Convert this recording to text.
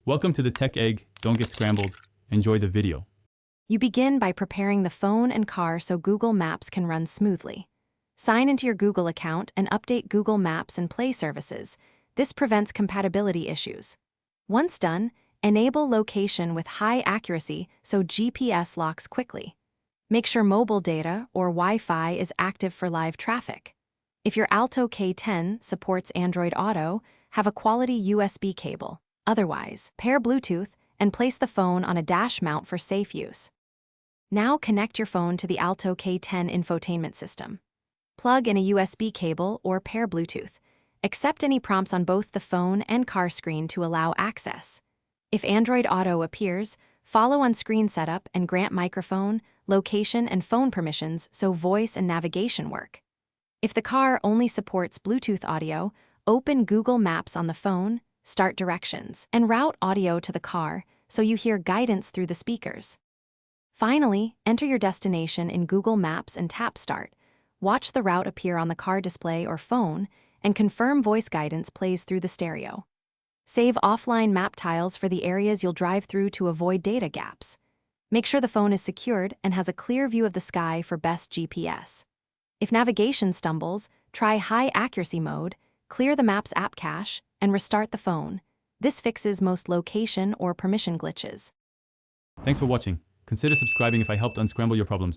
Welcome to the Tech Egg. Don't get scrambled. Enjoy the video. You begin by preparing the phone and car so Google Maps can run smoothly. Sign into your Google account and update Google Maps and Play services. This prevents compatibility issues. Once done, enable location with high accuracy so GPS locks quickly. Make sure mobile data or Wi-Fi is active for live traffic. If your Alto K10 supports Android Auto, have a quality USB cable. Otherwise, pair Bluetooth and place the phone on a dash mount for safe use. Now connect your phone to the Alto K10 infotainment system. Plug in a USB cable or pair Bluetooth. Accept any prompts on both the phone and car screen to allow access. If Android Auto appears, follow on-screen setup and grant microphone, location, and phone permissions so voice and navigation work. If the car only supports Bluetooth audio, open Google Maps on the phone, start directions, and route audio to the car so you hear guidance through the speakers. Finally, enter your destination in Google Maps and tap Start. Watch the route appear on the car display or phone, and confirm voice guidance plays through the stereo. Save offline map tiles for the areas you'll drive through to avoid data gaps. Make sure the phone is secured and has a clear view of the sky for best GPS. If navigation stumbles, try high accuracy mode, clear the Maps app cache, and restart the phone. This fixes most location or permission glitches. Thanks for watching. Consider subscribing if I helped unscramble your problems.